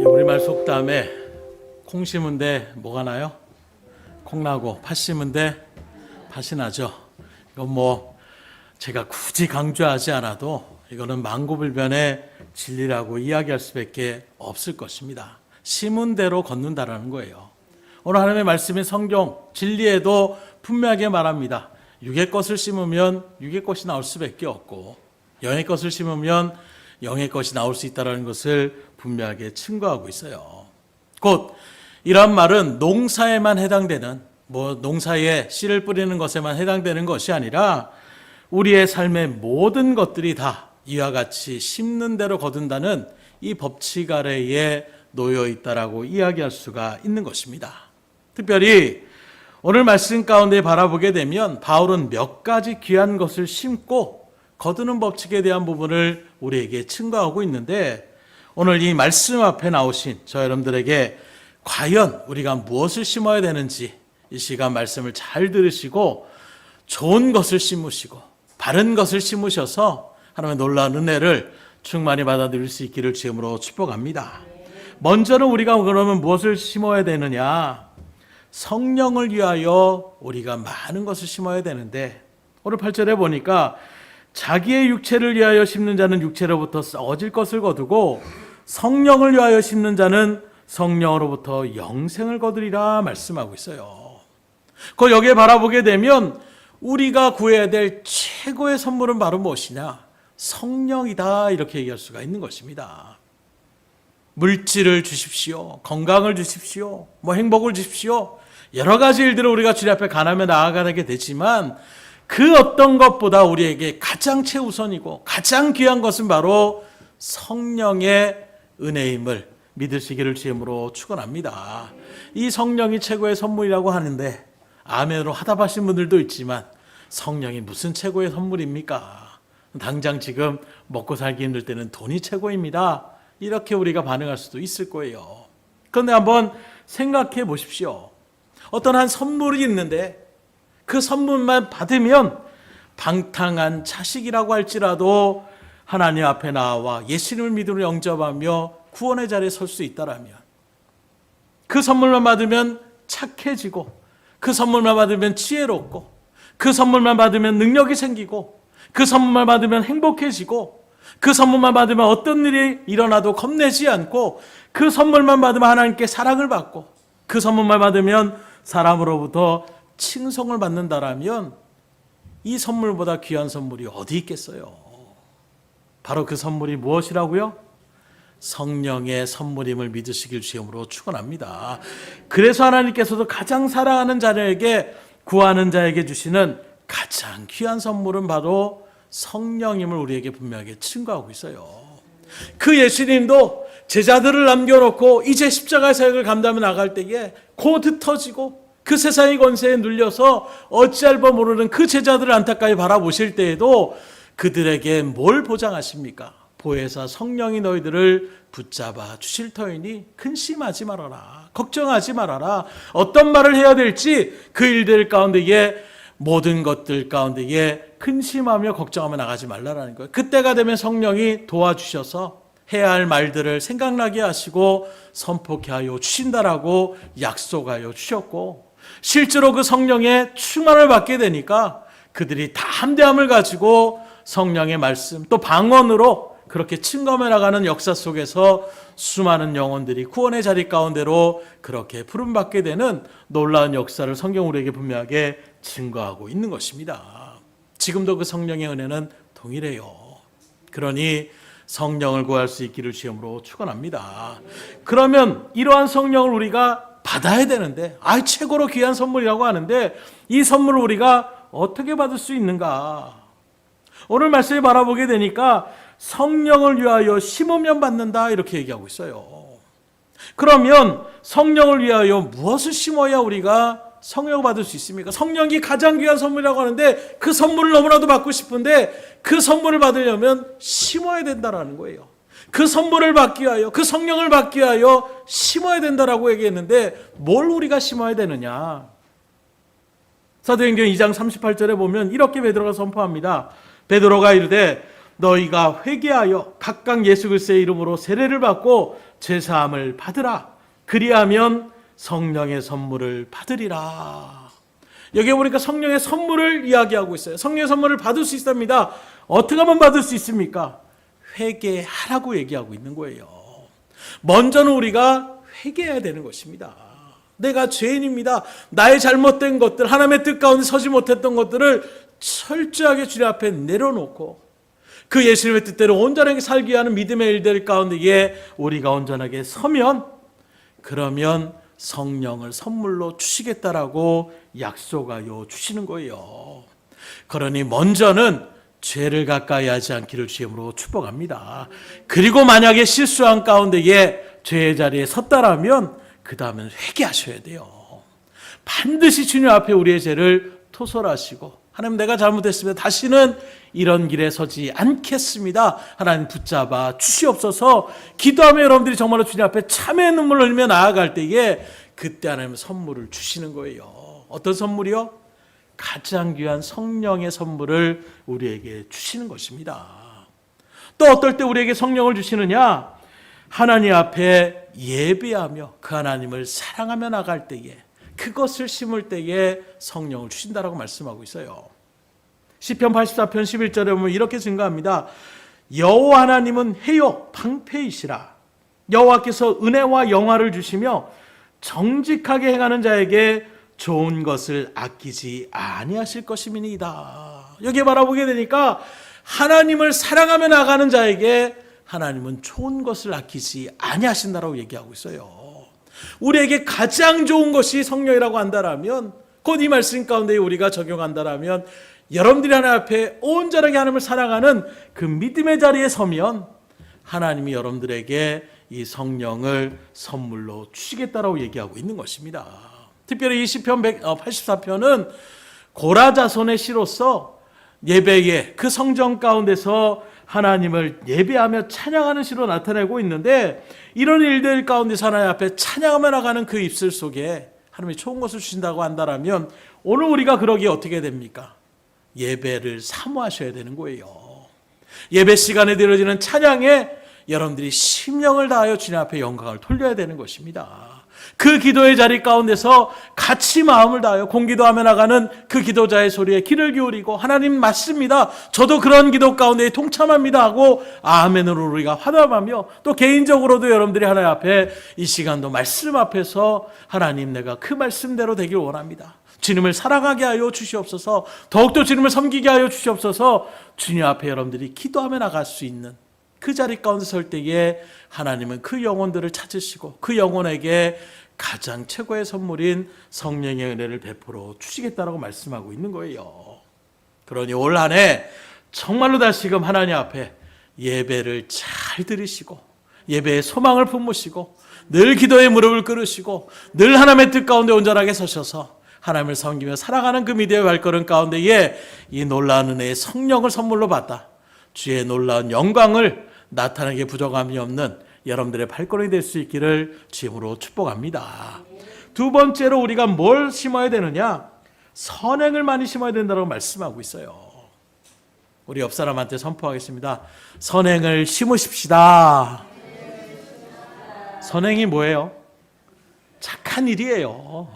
우리말 속담에 콩 심은데 뭐가 나요? 콩 나고 팥 심은데 팥이 나죠. 이건 제가 굳이 강조하지 않아도 이거는 만고불변의 진리라고 이야기할 수밖에 없을 것입니다. 심은 대로 걷는다라는 거예요. 오늘 하나님의 말씀인 성경 진리에도 분명하게 말합니다. 육의 것을 심으면 육의 것이 나올 수밖에 없고 영의 것을 심으면 영의 것이 나올 수 있다는 것을 분명하게 증거하고 있어요. 곧 이런 말은 농사에만 해당되는 농사에 씨를 뿌리는 것에만 해당되는 것이 아니라 우리의 삶의 모든 것들이 다 이와 같이 심는 대로 거둔다는 이 법칙 아래에 놓여 있다라고 이야기할 수가 있는 것입니다. 특별히 오늘 말씀 가운데 바라보게 되면 바울은 몇 가지 귀한 것을 심고 거두는 법칙에 대한 부분을 우리에게 증거하고 있는데 오늘 이 말씀 앞에 나오신 저 여러분들에게 과연 우리가 무엇을 심어야 되는지 이 시간 말씀을 잘 들으시고 좋은 것을 심으시고 바른 것을 심으셔서 하나님의 놀라운 은혜를 충만히 받아들일 수 있기를 주님으로 축복합니다. 먼저는 우리가 그러면 무엇을 심어야 되느냐? 성령을 위하여 우리가 많은 것을 심어야 되는데 오늘 8절에 보니까 자기의 육체를 위하여 심는 자는 육체로부터 썩어질 것을 거두고 성령을 위하여 심는 자는 성령으로부터 영생을 거두리라 말씀하고 있어요. 그 여기에 바라보게 되면 우리가 구해야 될 최고의 선물은 바로 무엇이냐? 성령이다 이렇게 얘기할 수가 있는 것입니다. 물질을 주십시오. 건강을 주십시오. 행복을 주십시오. 여러 가지 일들을 우리가 주님 앞에 간하며 나아가게 되지만 그 어떤 것보다 우리에게 가장 최우선이고 가장 귀한 것은 바로 성령의 은혜임을 믿으시기를 주님으로 축원합니다. 이 성령이 최고의 선물이라고 하는데 아멘으로 화답하신 분들도 있지만 성령이 무슨 최고의 선물입니까? 당장 지금 먹고 살기 힘들 때는 돈이 최고입니다. 이렇게 우리가 반응할 수도 있을 거예요. 그런데 한번 생각해 보십시오. 어떤 한 선물이 있는데 그 선물만 받으면 방탕한 자식이라고 할지라도 하나님 앞에 나와 예수님을 믿음으로 영접하며 구원의 자리에 설 수 있다라면 그 선물만 받으면 착해지고 그 선물만 받으면 지혜롭고 그 선물만 받으면 능력이 생기고 그 선물만 받으면 행복해지고 그 선물만 받으면 어떤 일이 일어나도 겁내지 않고 그 선물만 받으면 하나님께 사랑을 받고 그 선물만 받으면 사람으로부터 칭송을 받는다라면 이 선물보다 귀한 선물이 어디 있겠어요? 바로 그 선물이 무엇이라고요? 성령의 선물임을 믿으시길 주님으로 축원합니다. 그래서 하나님께서도 가장 사랑하는 자에게 구하는 자에게 주시는 가장 귀한 선물은 바로 성령임을 우리에게 분명하게 증거하고 있어요. 그 예수님도 제자들을 남겨놓고 이제 십자가의 사역을 감당해 나갈 때에 곧 흩어지고 그 세상의 권세에 눌려서 어찌할 바 모르는 그 제자들을 안타까이 바라보실 때에도 그들에게 뭘 보장하십니까? 보혜사 성령이 너희들을 붙잡아 주실 터이니 근심하지 말아라. 걱정하지 말아라. 어떤 말을 해야 될지 그 일들 가운데에 모든 것들 가운데에 근심하며 걱정하며 나가지 말라라는 거예요. 그때가 되면 성령이 도와주셔서 해야 할 말들을 생각나게 하시고 선포케 하여 주신다라고 약속하여 주셨고 실제로 그 성령의 충만을 받게 되니까 그들이 다 함대함을 가지고 성령의 말씀 또 방언으로 그렇게 증거해 나가는 역사 속에서 수많은 영혼들이 구원의 자리 가운데로 그렇게 부름받게 되는 놀라운 역사를 성경 우리에게 분명하게 증거하고 있는 것입니다. 지금도 그 성령의 은혜는 동일해요. 그러니 성령을 구할 수 있기를 주님으로 축원합니다. 그러면 이러한 성령을 우리가 받아야 되는데 최고로 귀한 선물이라고 하는데 이 선물을 우리가 어떻게 받을 수 있는가? 오늘 말씀을 바라보게 되니까 성령을 위하여 심으면 받는다 이렇게 얘기하고 있어요. 그러면 성령을 위하여 무엇을 심어야 우리가 성령을 받을 수 있습니까? 성령이 가장 귀한 선물이라고 하는데 그 선물을 너무나도 받고 싶은데 그 선물을 받으려면 심어야 된다라는 거예요. 그 선물을 받기 위하여 그 성령을 받기 위하여 심어야 된다라고 얘기했는데 뭘 우리가 심어야 되느냐? 사도행전 2장 38절에 보면 이렇게 베드로가 선포합니다. 베드로가 이르되 너희가 회개하여 각각 예수 그리스도의 이름으로 세례를 받고 제사함을 받으라. 그리하면 성령의 선물을 받으리라. 여기 보니까 성령의 선물을 이야기하고 있어요. 성령의 선물을 받을 수 있답니다. 어떻게 하면 받을 수 있습니까? 회개하라고 얘기하고 있는 거예요. 먼저는 우리가 회개해야 되는 것입니다. 내가 죄인입니다. 나의 잘못된 것들, 하나님의 뜻 가운데 서지 못했던 것들을 철저하게 주님 앞에 내려놓고 그 예수님의 뜻대로 온전하게 살기 위한 믿음의 일들 가운데에 우리가 온전하게 서면, 그러면 성령을 선물로 주시겠다라고 약속하여 주시는 거예요. 그러니 먼저는 죄를 가까이 하지 않기를 주임으로 축복합니다. 그리고 만약에 실수한 가운데에 죄의 자리에 섰다라면 그 다음엔 회개하셔야 돼요. 반드시 주님 앞에 우리의 죄를 토설하시고, 하나님 내가 잘못했습니다. 다시는 이런 길에 서지 않겠습니다. 하나님 붙잡아 주시옵소서. 기도하며 여러분들이 정말로 주님 앞에 참회의 눈물을 흘리며 나아갈 때에 그때 하나님 선물을 주시는 거예요. 어떤 선물이요? 가장 귀한 성령의 선물을 우리에게 주시는 것입니다. 또 어떨 때 우리에게 성령을 주시느냐? 하나님 앞에 예배하며 그 하나님을 사랑하며 나갈 때에, 그것을 심을 때에 성령을 주신다라고 말씀하고 있어요. 시편 84편 11절에 보면 이렇게 증가합니다. 여호와 하나님은 해요 방패이시라. 여호와께서 은혜와 영화를 주시며 정직하게 행하는 자에게 좋은 것을 아끼지 아니하실 것임이니이다. 여기 바라보게 되니까 하나님을 사랑하며 나가는 자에게 하나님은 좋은 것을 아끼지 아니하신다라고 얘기하고 있어요. 우리에게 가장 좋은 것이 성령이라고 한다라면, 곧 이 말씀 가운데 우리가 적용한다라면, 여러분들이 하나님 앞에 온전하게 하나님을 사랑하는 그 믿음의 자리에 서면 하나님이 여러분들에게 이 성령을 선물로 주시겠다라고 얘기하고 있는 것입니다. 특별히 이 시편 84편은 고라 자손의 시로서 예배의 그 성전 가운데서 하나님을 예배하며 찬양하는 시로 나타내고 있는데, 이런 일들 가운데서 하나님 앞에 찬양하며 나가는 그 입술 속에 하나님이 좋은 것을 주신다고 한다면, 오늘 우리가 그러기에 어떻게 됩니까? 예배를 사모하셔야 되는 거예요. 예배 시간에 드려지는 찬양에 여러분들이 심령을 다하여 주님 앞에 영광을 돌려야 되는 것입니다. 그 기도의 자리 가운데서 같이 마음을 다하여 공기도하며 나가는 그 기도자의 소리에 귀를 기울이고, 하나님 맞습니다, 저도 그런 기도 가운데 동참합니다 하고 아멘으로 우리가 화답하며, 또 개인적으로도 여러분들이 하나님 앞에 이 시간도 말씀 앞에서 하나님 내가 그 말씀대로 되길 원합니다, 주님을 사랑하게 하여 주시옵소서, 더욱더 주님을 섬기게 하여 주시옵소서, 주님 앞에 여러분들이 기도하며 나갈 수 있는 그 자리 가운데 설 때에 하나님은 그 영혼들을 찾으시고 그 영혼에게 가장 최고의 선물인 성령의 은혜를 베풀어 주시겠다라고 말씀하고 있는 거예요. 그러니 올 한 해 정말로 다시금 하나님 앞에 예배를 잘 드리시고, 예배의 소망을 품으시고, 늘 기도의 무릎을 꿇으시고, 늘 하나님의 뜻 가운데 온전하게 서셔서 하나님을 섬기며 살아가는 그 믿음의 발걸음 가운데에 이 놀라운 은혜의 성령을 선물로 받다 주의 놀라운 영광을 나타내게 부족함이 없는 여러분들의 발걸음이 될 수 있기를 주임으로 축복합니다. 두 번째로 우리가 뭘 심어야 되느냐? 선행을 많이 심어야 된다고 말씀하고 있어요. 우리 옆 사람한테 선포하겠습니다. 선행을 심으십시다. 선행이 뭐예요? 착한 일이에요.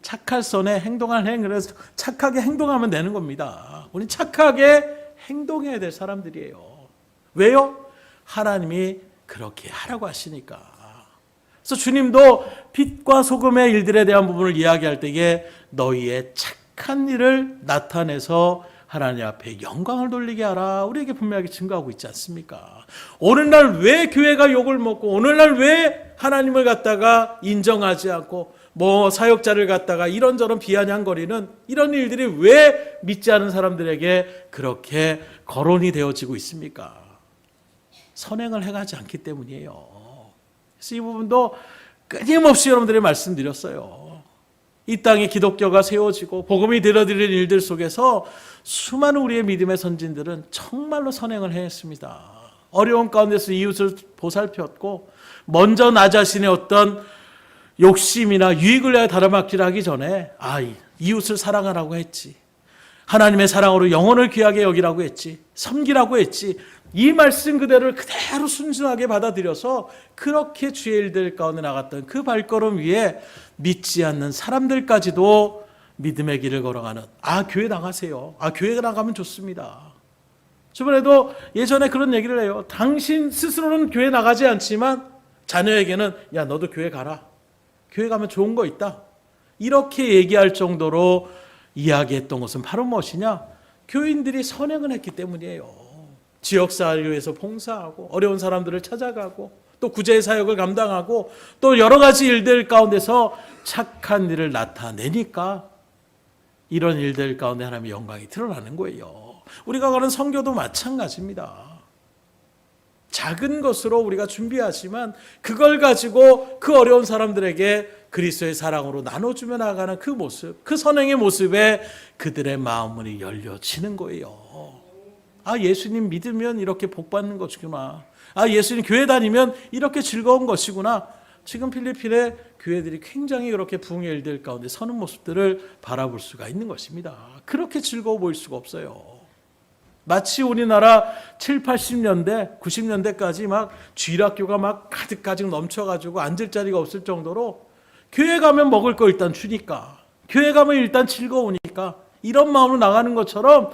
착할 선에 행동할 행, 그래서 착하게 행동하면 되는 겁니다. 우리 착하게 행동해야 될 사람들이에요. 왜요? 하나님이 그렇게 하라고 하시니까. 그래서 주님도 빛과 소금의 일들에 대한 부분을 이야기할 때에 너희의 착한 일을 나타내서 하나님 앞에 영광을 돌리게 하라, 우리에게 분명하게 증거하고 있지 않습니까? 오늘날 왜 교회가 욕을 먹고, 오늘날 왜 하나님을 갖다가 인정하지 않고 사역자를 갖다가 이런저런 비아냥거리는 이런 일들이 왜 믿지 않은 사람들에게 그렇게 거론이 되어지고 있습니까? 선행을 행하지 않기 때문이에요. 그래서 이 부분도 끊임없이 여러분들이 말씀드렸어요. 이 땅에 기독교가 세워지고 복음이 들어드리는 일들 속에서 수많은 우리의 믿음의 선진들은 정말로 선행을 했습니다. 어려운 가운데서 이웃을 보살폈고, 먼저 나 자신의 어떤 욕심이나 유익을 위하여 다름악질을 하기 전에 이웃을 사랑하라고 했지, 하나님의 사랑으로 영혼을 귀하게 여기라고 했지, 섬기라고 했지, 이 말씀 그대로를 그대로 순수하게 받아들여서 그렇게 주의 일들 가운데 나갔던 그 발걸음 위에 믿지 않는 사람들까지도 믿음의 길을 걸어가는, 교회 나가세요. 교회 나가면 좋습니다. 저번에도 예전에 그런 얘기를 해요. 당신 스스로는 교회 나가지 않지만 자녀에게는 야, 너도 교회 가라. 교회 가면 좋은 거 있다. 이렇게 얘기할 정도로 이야기했던 것은 바로 무엇이냐? 교인들이 선행을 했기 때문이에요. 지역사회를 위해서 봉사하고 어려운 사람들을 찾아가고 또 구제의 사역을 감당하고 또 여러 가지 일들 가운데서 착한 일을 나타내니까 이런 일들 가운데 하나님의 영광이 드러나는 거예요. 우리가 가는 선교도 마찬가지입니다. 작은 것으로 우리가 준비하지만 그걸 가지고 그 어려운 사람들에게 그리스도의 사랑으로 나눠주며 나아가는 그 모습, 그 선행의 모습에 그들의 마음문이 열려지는 거예요. 예수님 믿으면 이렇게 복받는 것이구나. 예수님 교회 다니면 이렇게 즐거운 것이구나. 지금 필리핀의 교회들이 굉장히 이렇게 부흥의 일들 가운데 서는 모습들을 바라볼 수가 있는 것입니다. 그렇게 즐거워 보일 수가 없어요. 마치 우리나라 7, 80년대, 90년대까지 막 주일학교가 막 가득가득 넘쳐가지고 앉을 자리가 없을 정도로 교회 가면 먹을 거 일단 주니까, 교회 가면 일단 즐거우니까 이런 마음으로 나가는 것처럼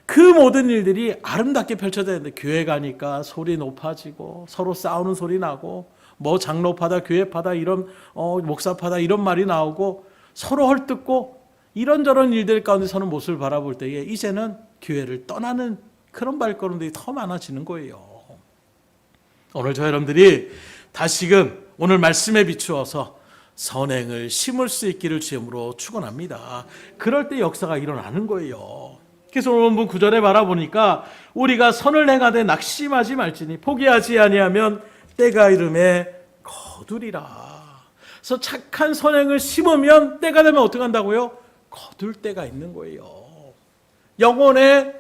그 모든 일들이 아름답게 펼쳐져야 되는데 교회 가니까 소리 높아지고 서로 싸우는 소리 나고 뭐 장로파다 교회파다 이런 목사파다 이런 말이 나오고 서로 헐뜯고 이런저런 일들 가운데 서는 모습을 바라볼 때에 이제는 교회를 떠나는 그런 발걸음들이 더 많아지는 거예요. 오늘 저 여러분들이 다시금 오늘 말씀에 비추어서 선행을 심을 수 있기를 주님으로 축원합니다. 그럴 때 역사가 일어나는 거예요. 그래서 오늘 본 9절에 바라보니까 우리가 선을 행하되 낙심하지 말지니 포기하지 아니하면 때가 이름에 거두리라. 그래서 착한 선행을 심으면 때가 되면 어떻게 한다고요? 거둘 때가 있는 거예요. 영혼의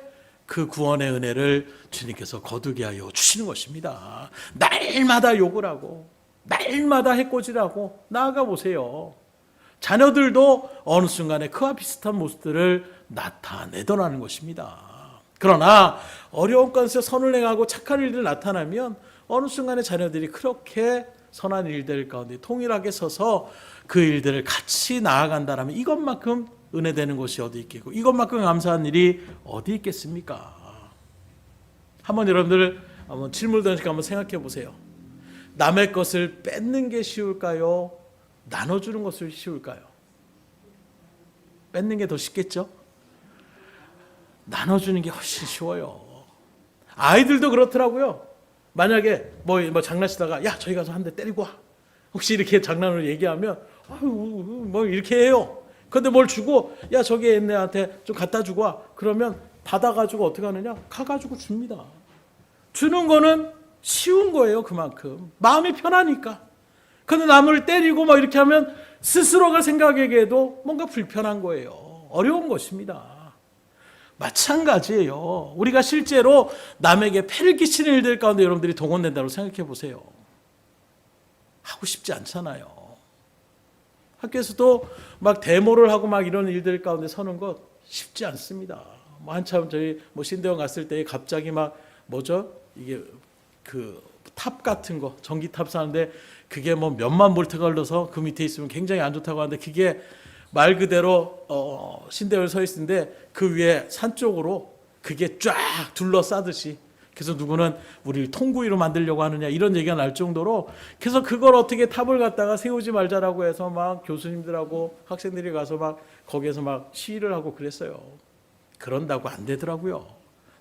그 구원의 은혜를 주님께서 거두게 하여 주시는 것입니다. 날마다 욕을 하고 날마다 해코지하고 나아가 보세요. 자녀들도 어느 순간에 그와 비슷한 모습들을 나타내더라는 것입니다. 그러나 어려운 가운데서 선을 행하고 착한 일들 나타나면 어느 순간에 자녀들이 그렇게 선한 일들 가운데 통일하게 서서 그 일들을 같이 나아간다면 이것만큼 은혜되는 것이 어디 있겠고 이것만큼 감사한 일이 어디 있겠습니까? 한번 여러분들 한번 질문 던지고 한번 생각해 보세요. 남의 것을 뺏는 게 쉬울까요? 나눠주는 것을 쉬울까요? 뺏는 게 더 쉽겠죠? 나눠주는 게 훨씬 쉬워요. 아이들도 그렇더라고요. 만약에 뭐 장난치다가 야 저기 가서 한 대 때리고 와. 혹시 이렇게 장난으로 얘기하면 뭐 이렇게 해요. 그런데 뭘 주고 야 저기 얘네한테 좀 갖다 주고 와. 그러면 받아가지고 어떻게 하느냐? 가가지고 줍니다. 주는 거는 쉬운 거예요. 그만큼 마음이 편하니까. 그런데 남을 때리고 막 이렇게 하면 스스로가 생각하기에도 뭔가 불편한 거예요. 어려운 것입니다. 마찬가지예요. 우리가 실제로 남에게 폐를 끼치는 일들 가운데 여러분들이 동원된다고 생각해 보세요. 하고 싶지 않잖아요. 학교에서도 막 데모를 하고 막 이런 일들 가운데 서는 것 쉽지 않습니다. 한참 저희 신대원 갔을 때 갑자기 막 이게 그 탑 같은 거 전기탑 사는데 그게 뭐 몇만 볼트가 흘러서 그 밑에 있으면 굉장히 안 좋다고 하는데 그게 말 그대로 신대원에 서 있는데 그 위에 산 쪽으로 그게 쫙 둘러싸듯이 그래서 누구는 우리를 통구이로 만들려고 하느냐 이런 얘기가 날 정도로 그래서 그걸 어떻게 탑을 갖다가 세우지 말자라고 해서 막 교수님들하고 학생들이 가서 막 거기에서 막 시위를 하고 그랬어요. 그런다고 안 되더라고요.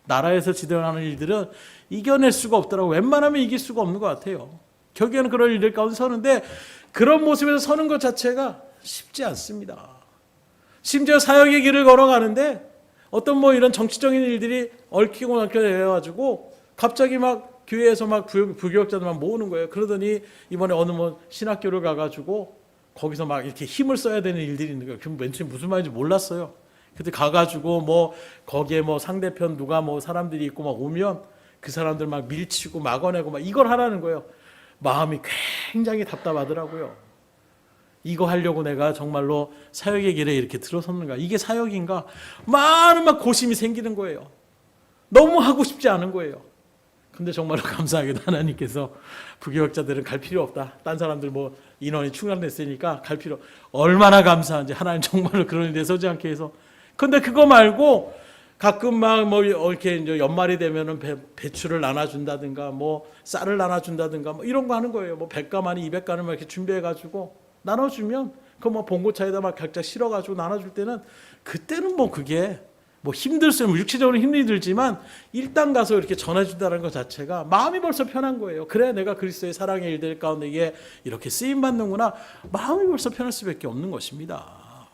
나라에서 진행하는 일들은 이겨낼 수가 없더라고요. 웬만하면 이길 수가 없는 것 같아요. 결국에는 그런 일들 가운데 서는데 그런 모습에서 서는 것 자체가 쉽지 않습니다. 심지어 사역의 길을 걸어가는데 어떤 이런 정치적인 일들이 얽히고 해가지고 갑자기 막 교회에서 막 부교육자들 막 모으는 거예요. 그러더니 이번에 어느 신학교를 가가지고 거기서 막 이렇게 힘을 써야 되는 일들이 있는 거예요. 그럼 맨 처음에 무슨 말인지 몰랐어요. 그때 가가지고 거기에 상대편 누가 사람들이 있고 막 오면 그 사람들 막 밀치고 막아내고 막 이걸 하라는 거예요. 마음이 굉장히 답답하더라고요. 이거 하려고 내가 정말로 사역의 길에 이렇게 들어섰는가? 이게 사역인가? 많은 고심이 생기는 거예요. 너무 하고 싶지 않은 거예요. 근데 정말로 감사하게도 하나님께서 부교역자들은 갈 필요 없다. 딴 사람들 뭐 인원이 충당됐으니까 갈 필요. 얼마나 감사한지 하나님 정말로 그런 일에 서지 않게 해서. 근데 그거 말고 가끔 막 뭐 이렇게 이제 연말이 되면은 배추를 나눠준다든가 뭐 쌀을 나눠준다든가 뭐 이런 거 하는 거예요. 뭐 100가마니 200가마니 막 이렇게 준비해가지고 나눠주면 그 뭐 봉고차에다 막 각자 실어가지고 나눠줄 때는 그때는 뭐 그게 뭐 힘들어요. 육체적으로 힘이 들지만 일단 가서 이렇게 전해준다는 것 자체가 마음이 벌써 편한 거예요. 그래야 내가 그리스도의 사랑의 일들 가운데 이게 이렇게 쓰임 받는구나. 마음이 벌써 편할 수밖에 없는 것입니다.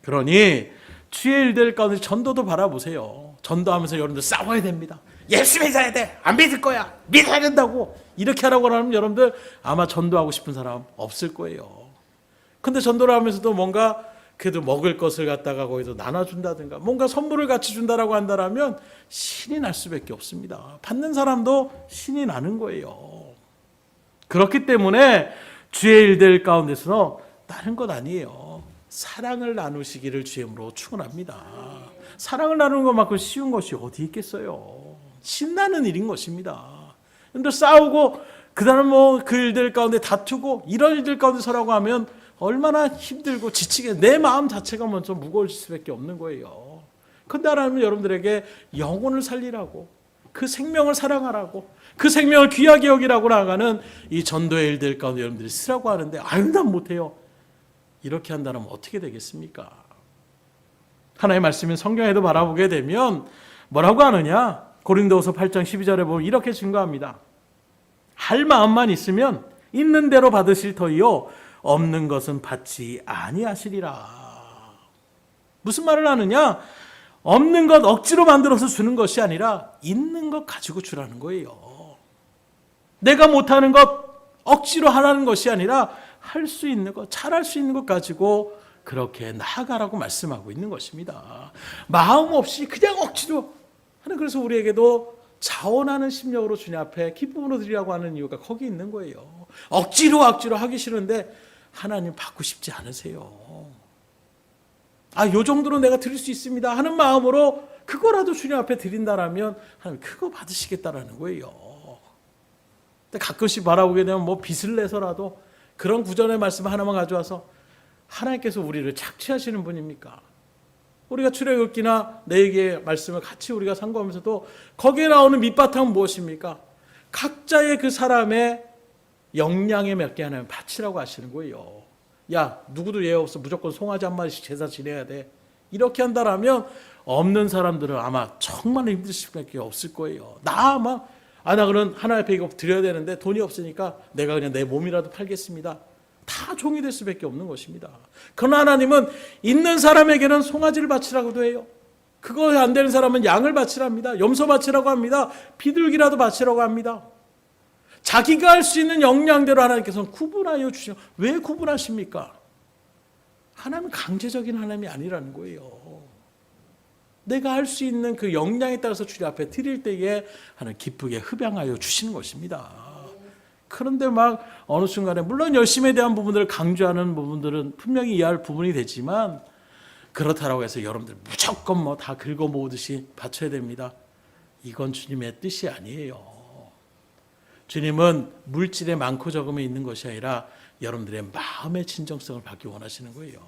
그러니 주의 일들 가운데 전도도 바라보세요. 전도하면서 여러분들 싸워야 됩니다. 예수 믿어야 돼. 안 믿을 거야. 믿어야 된다고. 이렇게 하라고 하면 여러분들 아마 전도하고 싶은 사람 없을 거예요. 근데 전도를 하면서도 뭔가 그래도 먹을 것을 갖다가 거기서 나눠준다든가 뭔가 선물을 같이 준다라고 한다라면 신이 날 수밖에 없습니다. 받는 사람도 신이 나는 거예요. 그렇기 때문에 주의 일들 가운데서 다른 것 아니에요. 사랑을 나누시기를 주임으로 축원합니다. 사랑을 나누는 것만큼 쉬운 것이 어디 있겠어요. 신나는 일인 것입니다. 근데 싸우고 그다음 뭐 그 일들 가운데 다투고 이런 일들 가운데 서라고 하면 얼마나 힘들고 지치게 내 마음 자체가 먼저 무거워질 수밖에 없는 거예요. 근데 하나님은 여러분들에게 영혼을 살리라고 그 생명을 사랑하라고 그 생명을 귀하게 여기라고 나가는 이 전도의 일들 가운데 여러분들이 쓰라고 하는데 아유 난 못해요. 이렇게 한다면 어떻게 되겠습니까? 하나님의 말씀인 성경에도 바라보게 되면 뭐라고 하느냐? 고린도후서 8장 12절에 보면 이렇게 증거합니다. 할 마음만 있으면 있는 대로 받으실 터이요 없는 것은 받지 아니하시리라. 무슨 말을 하느냐? 없는 것 억지로 만들어서 주는 것이 아니라 있는 것 가지고 주라는 거예요. 내가 못하는 것 억지로 하라는 것이 아니라 할 수 있는 것, 잘할 수 있는 것 가지고 그렇게 나아가라고 말씀하고 있는 것입니다. 마음 없이 그냥 억지로 하는 그래서 우리에게도 자원하는 심령으로 주님 앞에 기쁨으로 드리라고 하는 이유가 거기 있는 거예요. 억지로 하기 싫은데 하나님 받고 싶지 않으세요. 요 정도로 내가 드릴 수 있습니다 하는 마음으로 그거라도 주님 앞에 드린다라면 하나님 그거 받으시겠다라는 거예요. 근데 가끔씩 바라보게 되면 뭐 빚을 내서라도 그런 구전의 말씀 하나만 가져와서 하나님께서 우리를 착취하시는 분입니까? 우리가 출애굽기나 내얘기의 말씀을 같이 우리가 상고하면서도 거기에 나오는 밑바탕은 무엇입니까? 각자의 그 사람의 역량에 맞게 하나님 바치라고 하시는 거예요. 야 누구도 예 없어 무조건 송아지 한 마리씩 제사 지내야 돼. 이렇게 한다라면 없는 사람들은 아마 정말 힘드실 수밖에 없을 거예요. 나 그럼 하나님 앞에 이거 드려야 되는데 돈이 없으니까 내가 그냥 내 몸이라도 팔겠습니다. 다 종이 될 수밖에 없는 것입니다. 그러나 하나님은 있는 사람에게는 송아지를 바치라고도 해요. 그거 안 되는 사람은 양을 바치랍니다. 염소 바치라고 합니다. 비둘기라도 바치라고 합니다. 자기가 할 수 있는 역량대로 하나님께서는 구분하여 주시죠. 왜 구분하십니까? 하나님은 강제적인 하나님이 아니라는 거예요. 내가 할 수 있는 그 역량에 따라서 주님 앞에 드릴 때에 하나님 기쁘게 흡양하여 주시는 것입니다. 그런데 막 어느 순간에 물론 열심에 대한 부분들을 강조하는 부분들은 분명히 이해할 부분이 되지만 그렇다라고 해서 여러분들 무조건 뭐 다 긁어 모으듯이 바쳐야 됩니다. 이건 주님의 뜻이 아니에요. 주님은 물질의 많고 적음에 있는 것이 아니라 여러분들의 마음의 진정성을 받기 원하시는 거예요.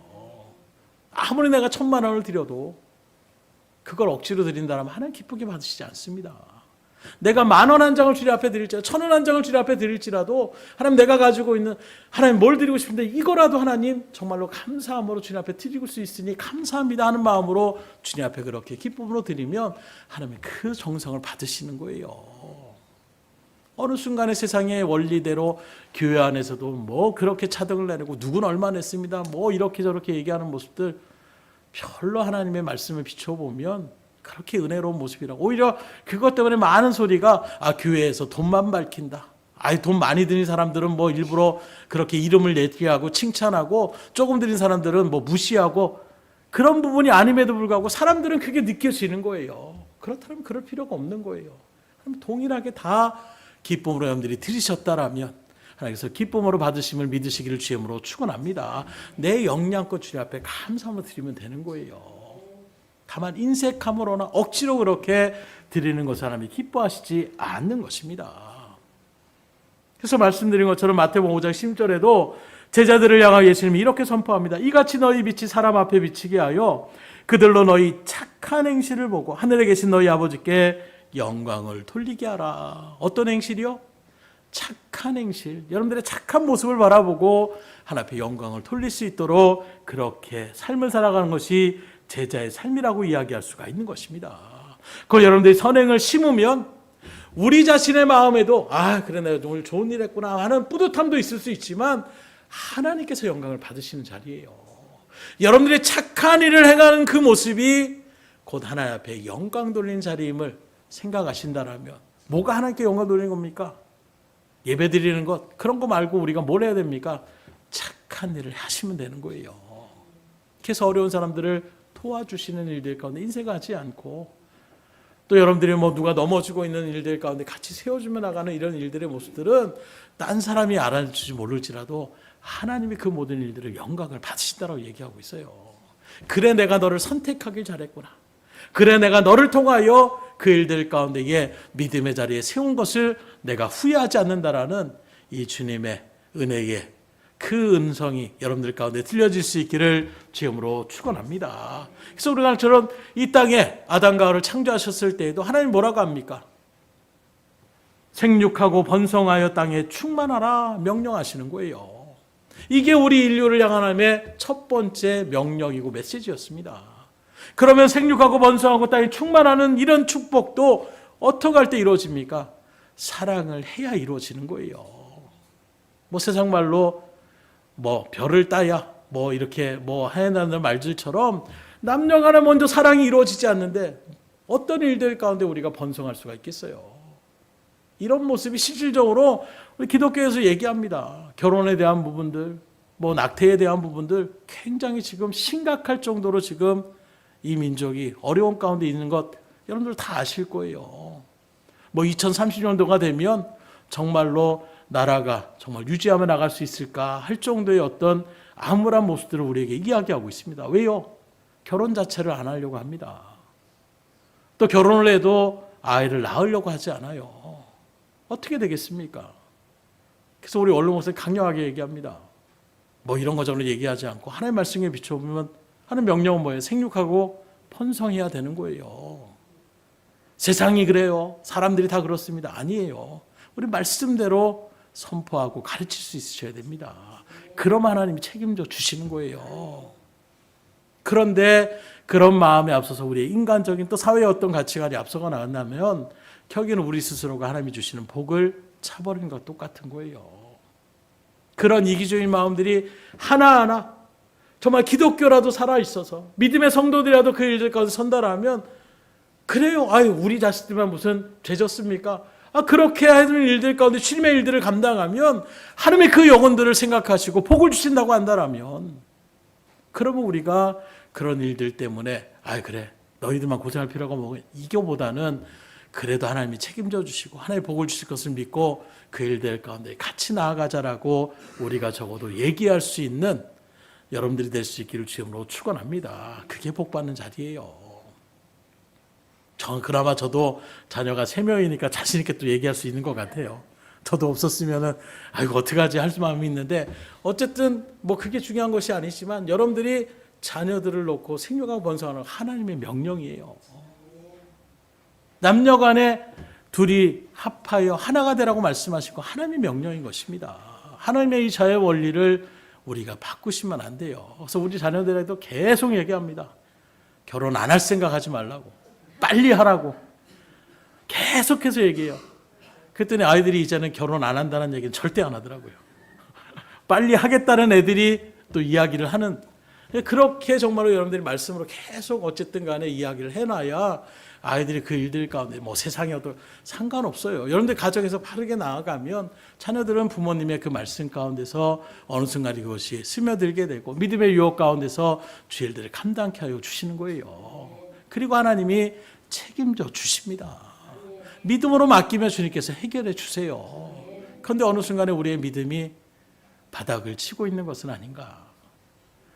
아무리 내가 1,000만 원을 드려도 그걸 억지로 드린다면 하나님 기쁘게 받으시지 않습니다. 내가 10,000원 한 장을 주님 앞에 드릴지라도 1,000원 한 장을 주님 앞에 드릴지라도 하나님 내가 가지고 있는 하나님 뭘 드리고 싶은데 이거라도 하나님 정말로 감사함으로 주님 앞에 드릴 수 있으니 감사합니다 하는 마음으로 주님 앞에 그렇게 기쁨으로 드리면 하나님 그 정성을 받으시는 거예요. 어느 순간에 세상의 원리대로 교회 안에서도 뭐 그렇게 차등을 내리고 누구는 얼마 냈습니다 뭐 이렇게 저렇게 얘기하는 모습들 별로 하나님의 말씀을 비춰보면 그렇게 은혜로운 모습이라고 오히려 그것 때문에 많은 소리가 교회에서 돈만 밝힌다. 돈 많이 드린 사람들은 뭐 일부러 그렇게 이름을 내게 하고 칭찬하고 조금 드린 사람들은 뭐 무시하고 그런 부분이 아님에도 불구하고 사람들은 그게 느껴지는 거예요. 그렇다면 그럴 필요가 없는 거예요. 동일하게 다 기쁨으로 여러분들이 드리셨다라면 하나님께서 기쁨으로 받으심을 믿으시기를 주임으로 축원합니다. 내 역량껏 주님 앞에 감사함으로 드리면 되는 거예요. 다만 인색함으로나 억지로 그렇게 드리는 것을 하나님이 기뻐하시지 않는 것입니다. 그래서 말씀드린 것처럼 마태복음 5장 10절에도 제자들을 향하여 예수님이 이렇게 선포합니다. 이같이 너희 빛이 사람 앞에 비치게 하여 그들로 너희 착한 행실을 보고 하늘에 계신 너희 아버지께 영광을 돌리게 하라. 어떤 행실이요? 착한 행실. 여러분들의 착한 모습을 바라보고 하나님 앞에 영광을 돌릴 수 있도록 그렇게 삶을 살아가는 것이 제자의 삶이라고 이야기할 수가 있는 것입니다. 그걸 여러분들이 선행을 심으면 우리 자신의 마음에도 그래 내가 오늘 좋은 일 했구나 하는 뿌듯함도 있을 수 있지만 하나님께서 영광을 받으시는 자리예요. 여러분들이 착한 일을 행하는 그 모습이 곧 하나님 앞에 영광 돌리는 자리임을 생각하신다라면 뭐가 하나님께 영광 돌리는 겁니까? 예배 드리는 것 그런 거 말고 우리가 뭘 해야 됩니까? 착한 일을 하시면 되는 거예요. 그래서 어려운 사람들을 도와주시는 일들 가운데 인색하지 않고 또 여러분들이 누가 넘어지고 있는 일들 가운데 같이 세워주며 나가는 이런 일들의 모습들은 딴 사람이 알아줄지 모를지라도 하나님이 그 모든 일들을 영광을 받으신다라고 얘기하고 있어요. 그래 내가 너를 선택하길 잘했구나. 그래 내가 너를 통하여 그 일들 가운데에 믿음의 자리에 세운 것을 내가 후회하지 않는다라는 이 주님의 은혜의 그 음성이 여러분들 가운데 들려질 수 있기를 주님으로 축원합니다. 그래서 우리가 저런 이 땅에 아담과 하와를 창조하셨을 때에도 하나님 뭐라고 합니까? 생육하고 번성하여 땅에 충만하라 명령하시는 거예요. 이게 우리 인류를 향한 하나님의 첫 번째 명령이고 메시지였습니다. 그러면 생육하고 번성하고 땅에 충만하는 이런 축복도 어떻게 할 때 이루어집니까? 사랑을 해야 이루어지는 거예요. 세상 말로 별을 따야 이렇게 해나는 말들처럼 남녀 간에 먼저 사랑이 이루어지지 않는데 어떤 일들 가운데 우리가 번성할 수가 있겠어요? 이런 모습이 실질적으로 우리 기독교에서 얘기합니다. 결혼에 대한 부분들, 낙태에 대한 부분들 굉장히 지금 심각할 정도로 지금 이 민족이 어려운 가운데 있는 것 여러분들 다 아실 거예요. 2030년도가 되면 정말로 나라가 정말 유지하며 나갈 수 있을까 할 정도의 어떤 암울한 모습들을 우리에게 이야기하고 있습니다. 왜요? 결혼 자체를 안 하려고 합니다. 또 결혼을 해도 아이를 낳으려고 하지 않아요. 어떻게 되겠습니까? 그래서 우리 원로 목사님 강력하게 얘기합니다. 이런 거 저런 얘기하지 않고 하나님의 말씀에 비춰보면 하는 명령은 뭐예요? 생육하고 번성해야 되는 거예요. 세상이 그래요. 사람들이 다 그렇습니다. 아니에요. 우리 말씀대로 선포하고 가르칠 수 있으셔야 됩니다. 그럼 하나님이 책임져 주시는 거예요. 그런데 그런 마음에 앞서서 우리의 인간적인 또 사회의 어떤 가치관이 앞서가 나간다면 결국에는 우리 스스로가 하나님이 주시는 복을 차버리는 것 똑같은 거예요. 그런 이기적인 마음들이 하나하나 정말 기독교라도 살아있어서 믿음의 성도들이라도 그 일들 가운데 선다라면 그래요. 우리 자식들만 무슨 죄졌습니까? 그렇게 하는 일들 가운데 주님의 일들을 감당하면 하나님의 그 영혼들을 생각하시고 복을 주신다고 한다라면 그러면 우리가 그런 일들 때문에 그래 너희들만 고생할 필요가 뭐가 이거보다는 그래도 하나님이 책임져 주시고 하나님의 복을 주실 것을 믿고 그 일들 가운데 같이 나아가자라고 우리가 적어도 얘기할 수 있는 여러분들이 될 수 있기를 주님으로 축원합니다. 그게 복받는 자리예요. 그나마 저도 자녀가 3명이니까 자신 있게 또 얘기할 수 있는 것 같아요. 저도 없었으면은 이거 어떡하지 할 마음이 있는데 어쨌든 그게 중요한 것이 아니지만 여러분들이 자녀들을 놓고 생육하고 번성하는 하나님의 명령이에요. 남녀 간에 둘이 합하여 하나가 되라고 말씀하시고 하나님의 명령인 것입니다. 하나님의 이 자의 원리를 우리가 바꾸시면 안 돼요. 그래서 우리 자녀들에도 계속 얘기합니다. 결혼 안 할 생각하지 말라고. 빨리 하라고. 계속해서 얘기해요. 그랬더니 아이들이 이제는 결혼 안 한다는 얘기는 절대 안 하더라고요. 빨리 하겠다는 애들이 또 이야기를 하는, 그렇게 정말로 여러분들이 말씀으로 계속 어쨌든 간에 이야기를 해놔야 아이들이 그 일들 가운데 세상에 어떤 상관없어요. 여러분들 가정에서 바르게 나아가면 자녀들은 부모님의 그 말씀 가운데서 어느 순간 그것이 스며들게 되고 믿음의 유혹 가운데서 주 일들을 감당케 하여 주시는 거예요. 그리고 하나님이 책임져 주십니다. 믿음으로 맡기면 주님께서 해결해 주세요. 그런데 어느 순간에 우리의 믿음이 바닥을 치고 있는 것은 아닌가.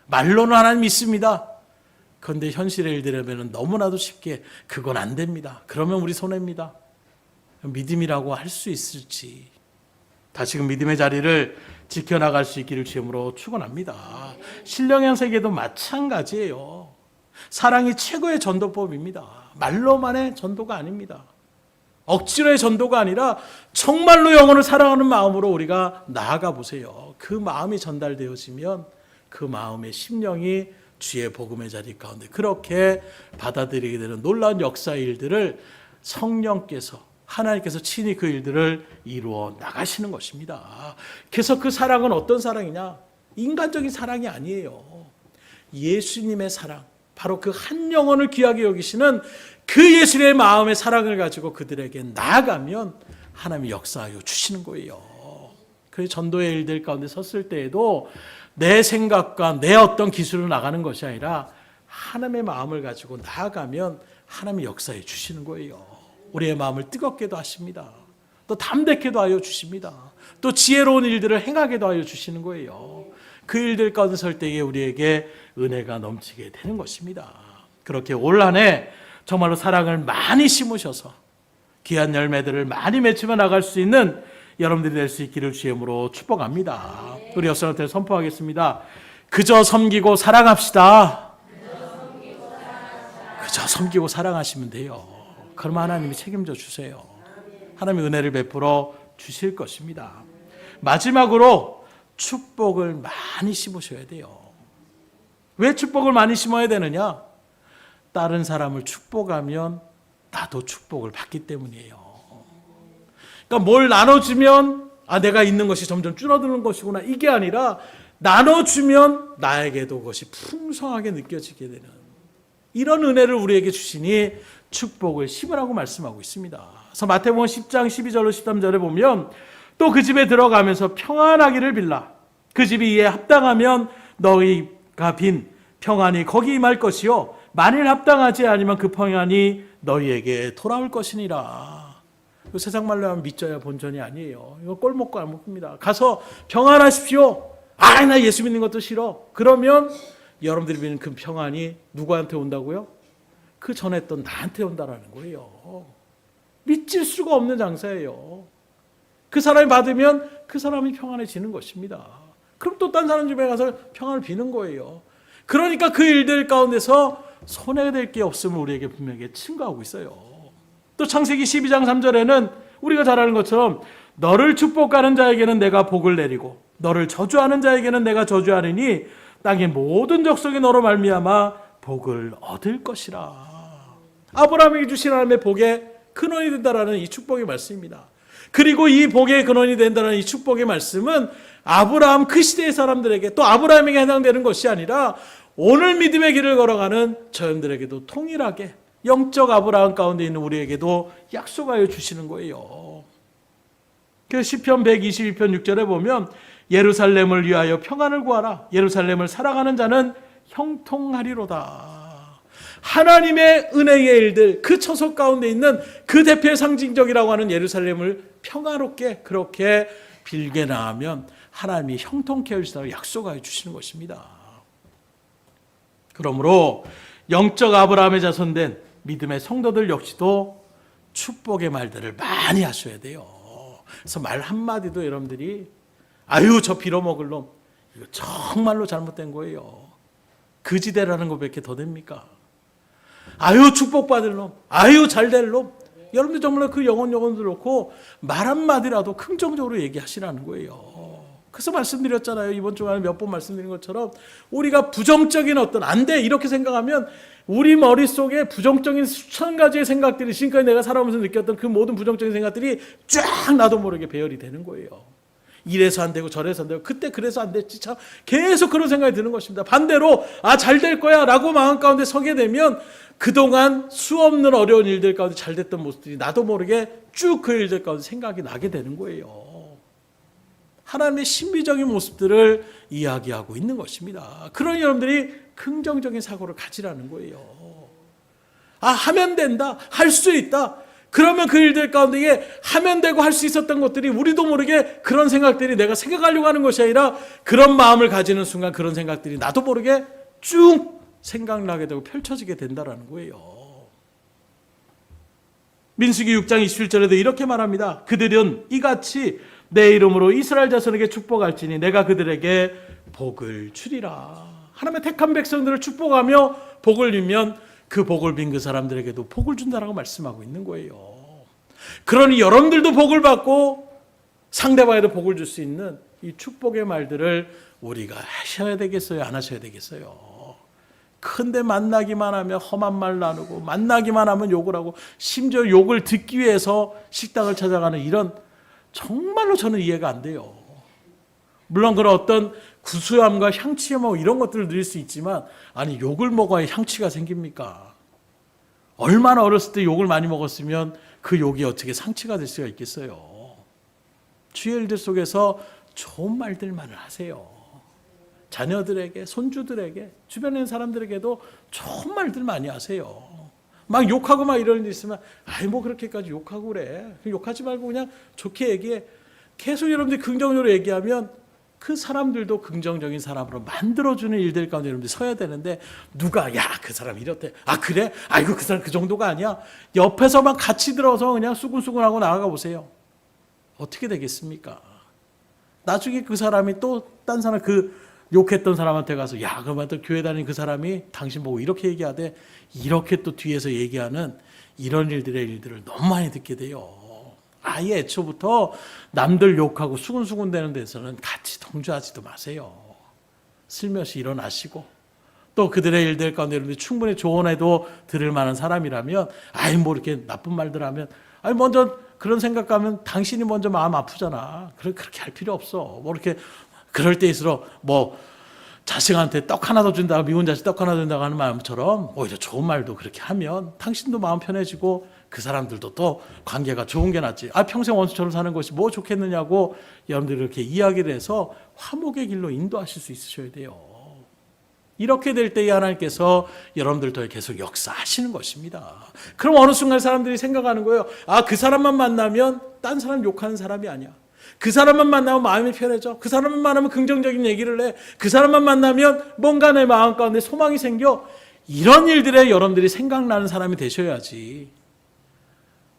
말로는 하나님 믿습니다. 그런데 현실의 일들이라면 너무나도 쉽게 그건 안 됩니다. 그러면 우리 손해입니다. 믿음이라고 할 수 있을지 다시금 믿음의 자리를 지켜나갈 수 있기를 주님으로 축원합니다. 신령한 세계도 마찬가지예요. 사랑이 최고의 전도법입니다. 말로만의 전도가 아닙니다. 억지로의 전도가 아니라 정말로 영혼을 사랑하는 마음으로 우리가 나아가 보세요. 그 마음이 전달되어지면 그 마음의 심령이 주의 복음의 자리 가운데 그렇게 받아들이게 되는 놀라운 역사의 일들을 성령께서 하나님께서 친히 그 일들을 이루어 나가시는 것입니다. 그래서 그 사랑은 어떤 사랑이냐? 인간적인 사랑이 아니에요. 예수님의 사랑, 바로 그 한 영혼을 귀하게 여기시는 그 예수님의 마음의 사랑을 가지고 그들에게 나아가면 하나님이 역사하여 주시는 거예요. 그래서 전도의 일들 가운데 섰을 때에도 내 생각과 내 어떤 기술로 나가는 것이 아니라 하나님의 마음을 가지고 나아가면 하나님이 역사해 주시는 거예요. 우리의 마음을 뜨겁게도 하십니다. 또 담대케도 하여 주십니다. 또 지혜로운 일들을 행하게도 하여 주시는 거예요. 그 일들 가운데 설 때에 우리에게 은혜가 넘치게 되는 것입니다. 그렇게 올 한 해 정말로 사랑을 많이 심으셔서 귀한 열매들을 많이 맺히며 나갈 수 있는 여러분들이 될 수 있기를 주님으로 축복합니다. 우리 여러분한테 선포하겠습니다. 그저 섬기고 사랑합시다. 그저 섬기고 사랑하시면 돼요. 그러면 하나님이 책임져 주세요. 하나님의 은혜를 베풀어 주실 것입니다. 마지막으로 축복을 많이 심으셔야 돼요. 왜 축복을 많이 심어야 되느냐? 다른 사람을 축복하면 나도 축복을 받기 때문이에요. 그러니까 뭘 나눠주면 내가 있는 것이 점점 줄어드는 것이구나. 이게 아니라 나눠주면 나에게도 그것이 풍성하게 느껴지게 되는 이런 은혜를 우리에게 주시니 축복을 심으라고 말씀하고 있습니다. 그래서 마태복음 10장 12절로 13절에 보면 또 그 집에 들어가면서 평안하기를 빌라. 그 집이 이에 합당하면 너희가 빈 평안이 거기 임할 것이요 만일 합당하지 않으면 그 평안이 너희에게 돌아올 것이니라. 세상 말로 하면 믿져야 본전이 아니에요. 이거 꼴 먹고 안 먹습니다. 가서 평안하십시오. 나 예수 믿는 것도 싫어. 그러면 여러분들이 믿는 그 평안이 누구한테 온다고요? 그 전에 했던 나한테 온다라는 거예요. 믿질 수가 없는 장사예요. 그 사람이 받으면 그 사람이 평안해지는 것입니다. 그럼 또 딴 사람 집에 가서 평안을 비는 거예요. 그러니까 그 일들 가운데서 손해될 게 없음을 우리에게 분명히 증거하고 있어요. 또 창세기 12장 3절에는 우리가 잘 아는 것처럼 너를 축복하는 자에게는 내가 복을 내리고 너를 저주하는 자에게는 내가 저주하리니 땅의 모든 족속이 너로 말미암아 복을 얻을 것이라. 아브라함에게 주신 하나님의 복의 근원이 된다라는 이 축복의 말씀입니다. 그리고 이 복의 근원이 된다는 이 축복의 말씀은 아브라함 그 시대의 사람들에게 또 아브라함에게 해당되는 것이 아니라 오늘 믿음의 길을 걸어가는 저희들에게도 통일하게 영적 아브라함 가운데 있는 우리에게도 약속하여 주시는 거예요. 그 시편 122편 6절에 보면 예루살렘을 위하여 평안을 구하라. 예루살렘을 살아가는 자는 형통하리로다. 하나님의 은혜의 일들, 그 처소 가운데 있는 그 대표의 상징적이라고 하는 예루살렘을 평화롭게 그렇게 빌게 나가면 하나님이 형통케 해주시다고 약속하여 주시는 것입니다. 그러므로 영적 아브라함의 자손된 믿음의 성도들 역시도 축복의 말들을 많이 하셔야 돼요. 그래서 말 한마디도 여러분들이 저 빌어먹을 놈, 이거 정말로 잘못된 거예요. 그지대라는 것밖에 더 됩니까? 축복받을 놈, 잘될 놈. 여러분들 정말 그 영혼도 그렇고 말 한마디라도 긍정적으로 얘기하시라는 거예요. 그래서 말씀드렸잖아요. 이번 주간에 몇 번 말씀드린 것처럼 우리가 부정적인 안 돼 이렇게 생각하면 우리 머릿속에 부정적인 수천 가지의 생각들이 지금까지 내가 살아오면서 느꼈던 그 모든 부정적인 생각들이 쫙 나도 모르게 배열이 되는 거예요. 이래서 안 되고 저래서 안 되고 그때 그래서 안 됐지 참 계속 그런 생각이 드는 것입니다. 반대로 잘 될 거야 라고 마음 가운데 서게 되면 그동안 수없는 어려운 일들 가운데 잘 됐던 모습들이 나도 모르게 쭉 그 일들 가운데 생각이 나게 되는 거예요. 하나님의 신비적인 모습들을 이야기하고 있는 것입니다. 그런 여러분들이 긍정적인 사고를 가지라는 거예요. 하면 된다, 할 수 있다. 그러면 그 일들 가운데 하면 되고 할 수 있었던 것들이 우리도 모르게 그런 생각들이 내가 생각하려고 하는 것이 아니라 그런 마음을 가지는 순간 그런 생각들이 나도 모르게 쭉 생각나게 되고 펼쳐지게 된다라는 거예요. 민수기 6장 27절에도 이렇게 말합니다. 그들은 이같이 내 이름으로 이스라엘 자손에게 축복할지니 내가 그들에게 복을 주리라. 하나님의 택한 백성들을 축복하며 복을 빌면 그 복을 빈 그 사람들에게도 복을 준다라고 말씀하고 있는 거예요. 그러니 여러분들도 복을 받고 상대방에도 복을 줄 수 있는 이 축복의 말들을 우리가 하셔야 되겠어요? 안 하셔야 되겠어요? 근데 만나기만 하면 험한 말 나누고 만나기만 하면 욕을 하고 심지어 욕을 듣기 위해서 식당을 찾아가는 이런 정말로 저는 이해가 안 돼요. 물론 그런 어떤 구수함과 향취함하고 이런 것들을 누릴 수 있지만 아니 욕을 먹어야 향취가 생깁니까? 얼마나 어렸을 때 욕을 많이 먹었으면 그 욕이 어떻게 상치가 될 수가 있겠어요? 주의 일들 속에서 좋은 말들만을 하세요. 자녀들에게, 손주들에게, 주변에 있는 사람들에게도 좋은 말들 많이 하세요. 막 욕하고 막 이런 일 있으면 아이 뭐 그렇게까지 욕하고 그래. 욕하지 말고 그냥 좋게 얘기해. 계속 여러분들이 긍정적으로 얘기하면 그 사람들도 긍정적인 사람으로 만들어주는 일들 가운데 여러분들이 서야 되는데 누가 야 그 사람 이렇대. 아 그래? 아이고 그 사람 그 정도가 아니야. 옆에서만 같이 들어서 그냥 수근수근하고 나아가 보세요. 어떻게 되겠습니까? 나중에 그 사람이 또 딴 사람 그 욕했던 사람한테 가서 야 그러면 또 교회 다니는 그 사람이 당신 보고 이렇게 얘기하대. 이렇게 또 뒤에서 얘기하는 이런 일들을 너무 많이 듣게 돼요. 아예 애초부터 남들 욕하고 수근수근 되는 데서는 같이 동조하지도 마세요. 슬며시 일어나시고 또 그들의 일들 가운데 여러분들이 충분히 조언해도 들을 만한 사람이라면 아이 뭐 이렇게 나쁜 말들 하면 아니 먼저 그런 생각하면 당신이 먼저 마음 아프잖아. 그렇게 할 필요 없어. 뭐 이렇게 그럴 때일수록 뭐 자식한테 떡 하나 더 준다, 미운 자식 떡 하나 준다고 하는 마음처럼 오히려 좋은 말도 그렇게 하면 당신도 마음 편해지고 그 사람들도 또 관계가 좋은 게 낫지. 아 평생 원수처럼 사는 것이 뭐 좋겠느냐고 여러분들이 이렇게 이야기를 해서 화목의 길로 인도하실 수 있으셔야 돼요. 이렇게 될 때에 하나님께서 여러분들도 계속 역사하시는 것입니다. 그럼 어느 순간 사람들이 생각하는 거예요. 아, 그 사람만 만나면 딴 사람 욕하는 사람이 아니야. 그 사람만 만나면 마음이 편해져. 그 사람만 만나면 긍정적인 얘기를 해. 그 사람만 만나면 뭔가 내 마음 가운데 소망이 생겨. 이런 일들에 여러분들이 생각나는 사람이 되셔야지.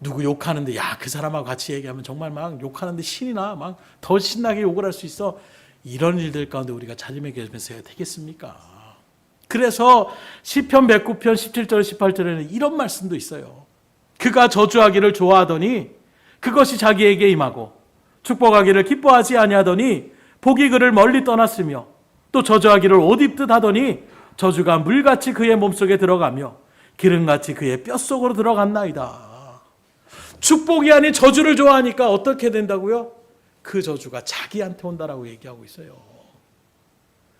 누구 욕하는데 야, 그 사람하고 같이 얘기하면 정말 막 욕하는데 신이 나. 막 더 신나게 욕을 할 수 있어. 이런 일들 가운데 우리가 자리매김에서 해야 되겠습니까? 그래서 시편 109편 17절 18절에는 이런 말씀도 있어요. 그가 저주하기를 좋아하더니 그것이 자기에게 임하고 축복하기를 기뻐하지 아니하더니 복이 그를 멀리 떠났으며 또 저주하기를 옷 입듯 하더니 저주가 물같이 그의 몸속에 들어가며 기름같이 그의 뼛속으로 들어갔나이다. 축복이 아닌 저주를 좋아하니까 어떻게 된다고요? 그 저주가 자기한테 온다라고 얘기하고 있어요.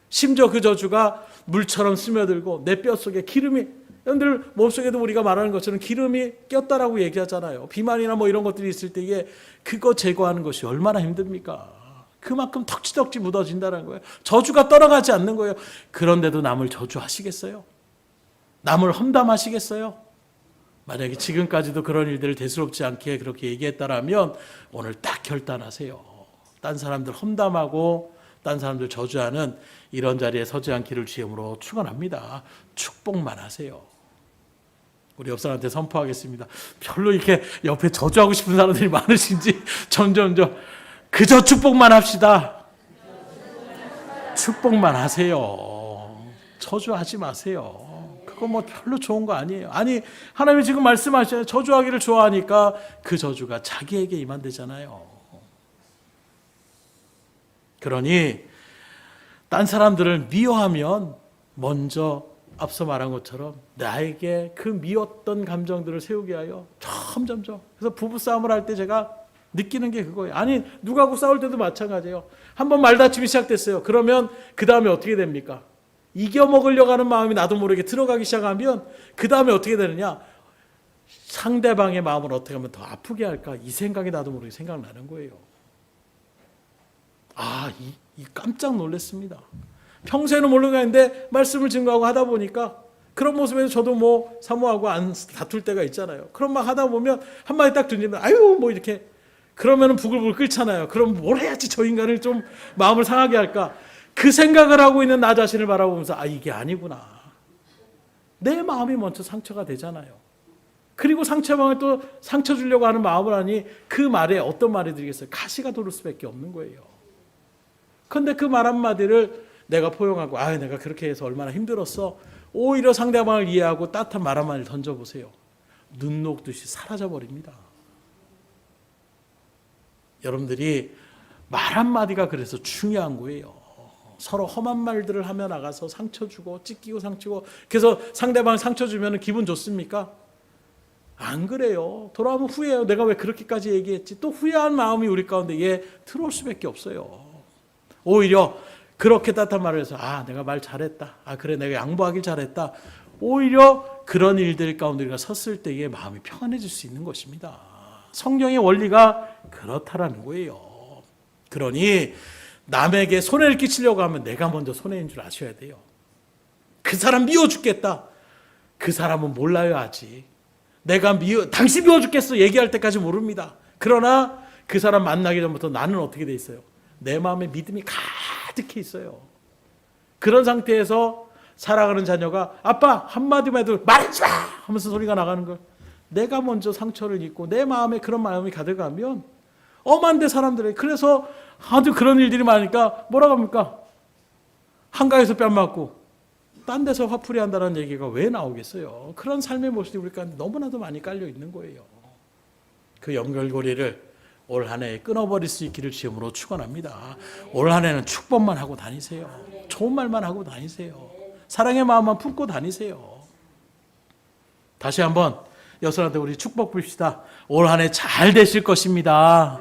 심지어 그 저주가 물처럼 스며들고 내 뼛속에 기름이, 여러분들 몸속에도 우리가 말하는 것처럼 기름이 꼈다라고 얘기하잖아요. 비만이나 뭐 이런 것들이 있을 때에 그거 제거하는 것이 얼마나 힘듭니까? 그만큼 덕지덕지 묻어진다는 거예요. 저주가 떠나가지 않는 거예요. 그런데도 남을 저주하시겠어요? 남을 험담하시겠어요? 만약에 지금까지도 그런 일들을 대수롭지 않게 그렇게 얘기했다라면 오늘 딱 결단하세요. 딴 사람들 험담하고 딴 사람들 저주하는 이런 자리에 서지 않기를 주임으로 축원합니다. 축복만 하세요. 우리 옆 사람한테 선포하겠습니다. 별로 이렇게 옆에 저주하고 싶은 사람들이 많으신지 점점점 그저 축복만 합시다. 축복만 하세요. 저주하지 마세요. 그거 뭐 별로 좋은 거 아니에요. 아니 하나님이 지금 말씀하시잖아요. 저주하기를 좋아하니까 그 저주가 자기에게 임한대잖아요. 그러니 딴 사람들을 미워하면 먼저 앞서 말한 것처럼 나에게 그 미웠던 감정들을 세우게 하여 점점점. 그래서 부부싸움을 할 때 제가 느끼는 게 그거예요. 아니 누구하고 싸울 때도 마찬가지예요. 한번 말다툼이 시작됐어요. 그러면 그 다음에 어떻게 됩니까? 이겨먹으려고 하는 마음이 나도 모르게 들어가기 시작하면 그 다음에 어떻게 되느냐? 상대방의 마음을 어떻게 하면 더 아프게 할까? 이 생각이 나도 모르게 생각나는 거예요. 이 깜짝 놀랐습니다. 평소에는 모르고 했는데 말씀을 증거하고 하다 보니까 그런 모습에서 저도 뭐 사모하고 안 다툴 때가 있잖아요. 그럼 막 하다 보면 한마디 딱 던지면 아유 뭐 이렇게 그러면은 부글부글 끓잖아요. 그럼 뭘 해야지 저 인간을 좀 마음을 상하게 할까? 그 생각을 하고 있는 나 자신을 바라보면서 이게 아니구나. 내 마음이 먼저 상처가 되잖아요. 그리고 상대방을 또 상처 주려고 하는 마음을 하니 그 말에 어떤 말이 들겠어요? 가시가 도를 수밖에 없는 거예요. 그런데 그 말 한마디를 내가 포용하고 내가 그렇게 해서 얼마나 힘들었어. 오히려 상대방을 이해하고 따뜻한 말 한마디를 던져보세요. 눈 녹듯이 사라져버립니다. 여러분들이 말 한마디가 그래서 중요한 거예요. 서로 험한 말들을 하며 나가서 상처 주고 찢기고 상처고, 그래서 상대방 상처 주면 기분 좋습니까? 안 그래요. 돌아오면 후회해요. 내가 왜 그렇게까지 얘기했지? 또 후회한 마음이 우리 가운데 들어올 수밖에 없어요. 오히려 그렇게 따뜻한 말을 해서 내가 말 잘했다. 그래 내가 양보하길 잘했다. 오히려 그런 일들 가운데 우리가 섰을 때에 마음이 평안해질 수 있는 것입니다. 성경의 원리가 그렇다라는 거예요. 그러니 남에게 손해를 끼치려고 하면 내가 먼저 손해인 줄 아셔야 돼요. 그 사람 미워 죽겠다. 그 사람은 몰라요 아직. 당신 미워 죽겠어 얘기할 때까지 모릅니다. 그러나 그 사람 만나기 전부터 나는 어떻게 돼 있어요? 내 마음에 믿음이 가득해 있어요. 그런 상태에서 살아가는 자녀가 아빠 한마디만 해도 말하지 마 하면서 소리가 나가는 걸 내가 먼저 상처를 입고 내 마음에 그런 마음이 가득하면 엄한데 사람들이. 그래서 아주 그런 일들이 많으니까 뭐라고 합니까? 한가해서 뺨 맞고 딴 데서 화풀이 한다는 얘기가 왜 나오겠어요? 그런 삶의 모습이 우리가 너무나도 많이 깔려 있는 거예요. 그 연결고리를 올 한 해 끊어버릴 수 있기를 주님으로 축원합니다. 올 한 해는 축복만 하고 다니세요. 좋은 말만 하고 다니세요. 사랑의 마음만 품고 다니세요. 다시 한번 여러분한테 우리 축복 봅시다. 올 한 해 잘 되실 것입니다.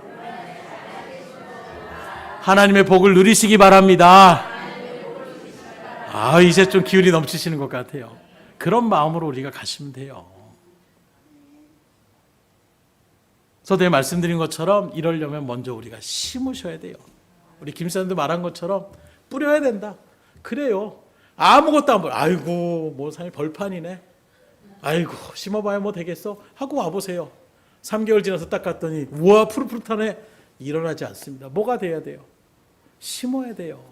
하나님의 복을 누리시기 바랍니다. 이제 좀 기운이 넘치시는 것 같아요. 그런 마음으로 우리가 가시면 돼요. 서두에 말씀드린 것처럼 이러려면 먼저 우리가 심으셔야 돼요. 우리 김사님도 말한 것처럼 뿌려야 된다. 그래요. 아무것도 안 보여. 아이고 뭐 삶이 벌판이네. 아이고 심어봐야 뭐 되겠어? 하고 와보세요. 3개월 지나서 딱 갔더니 우와 푸릇푸릇하네. 일어나지 않습니다. 뭐가 돼야 돼요? 심어야 돼요.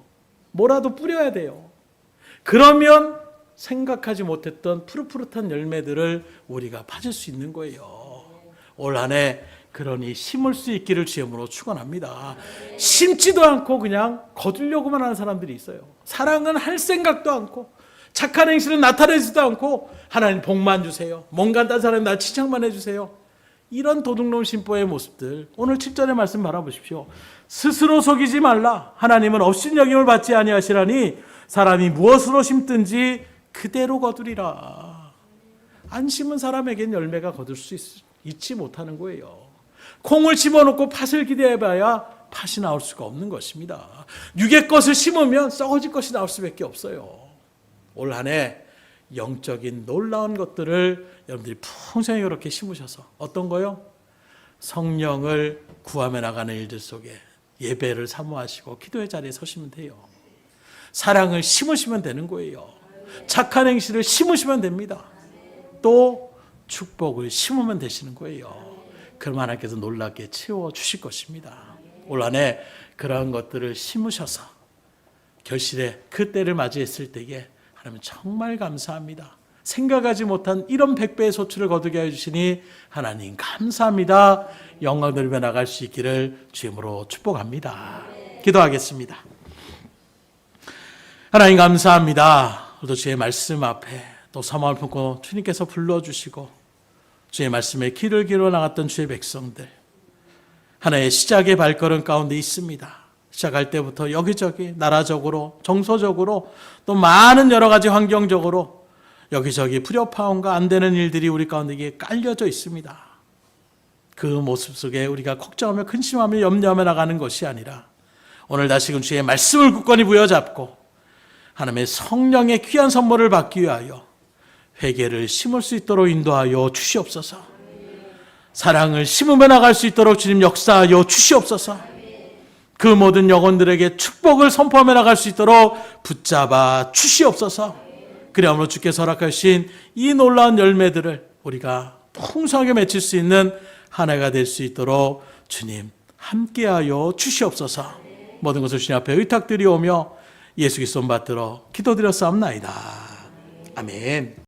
뭐라도 뿌려야 돼요. 그러면 생각하지 못했던 푸릇푸릇한 열매들을 우리가 받을 수 있는 거예요. 올 한 해 그러니 심을 수 있기를 주님으로 축원합니다. 심지도 않고 그냥 거두려고만 하는 사람들이 있어요. 사랑은 할 생각도 않고 착한 행실은 나타내지도 않고 하나님 복만 주세요. 뭔가 딴 사람이 나 칭찬만 해주세요. 이런 도둑놈 심보의 모습들 오늘 7절의 말씀 바라보십시오. 스스로 속이지 말라. 하나님은 업신여김을 받지 아니하시라니 사람이 무엇으로 심든지 그대로 거두리라. 안 심은 사람에겐 열매가 거둘 수 있지 못하는 거예요. 콩을 심어놓고 팥을 기대해봐야 팥이 나올 수가 없는 것입니다. 육의 것을 심으면 썩어질 것이 나올 수밖에 없어요. 올 한 해 영적인 놀라운 것들을 여러분들이 풍성히 그렇게 심으셔서 어떤 거요? 성령을 구하며 나가는 일들 속에 예배를 사모하시고 기도의 자리에 서시면 돼요. 사랑을 심으시면 되는 거예요. 착한 행실을 심으시면 됩니다. 또 축복을 심으면 되시는 거예요. 그럼 하나님께서 놀랍게 채워주실 것입니다. 올 한 해 그러한 것들을 심으셔서 결실의 그 때를 맞이했을 때에 하나님 정말 감사합니다. 생각하지 못한 이런 100배의 소출을 거두게 해주시니 하나님 감사합니다. 영광 돌리며 나갈 수 있기를 주님으로 축복합니다. 기도하겠습니다. 하나님 감사합니다. 또 주의 말씀 앞에 또 사모를 품고 주님께서 불러주시고 주의 말씀에 귀를 기울여 나갔던 주의 백성들 하나의 시작의 발걸음 가운데 있습니다. 시작할 때부터 여기저기 나라적으로 정서적으로 또 많은 여러 가지 환경적으로 여기저기 불협화음과 안 되는 일들이 우리 가운데 깔려져 있습니다. 그 모습 속에 우리가 걱정하며 근심하며 염려하며 나가는 것이 아니라 오늘 다시금 주의 말씀을 굳건히 부여잡고 하나님의 성령의 귀한 선물을 받기 위하여 회개를 심을 수 있도록 인도하여 주시옵소서. 사랑을 심으며 나갈 수 있도록 주님 역사하여 주시옵소서. 그 모든 영혼들에게 축복을 선포하며 나갈 수 있도록 붙잡아 주시옵소서. 그리함으로 주께서 허락하신 이 놀라운 열매들을 우리가 풍성하게 맺힐 수 있는 한 해가 될 수 있도록 주님 함께하여 주시옵소서. 모든 것을 주님 앞에 의탁드리오며 예수 그리스도 받들어 기도드렸사옵나이다. 아멘.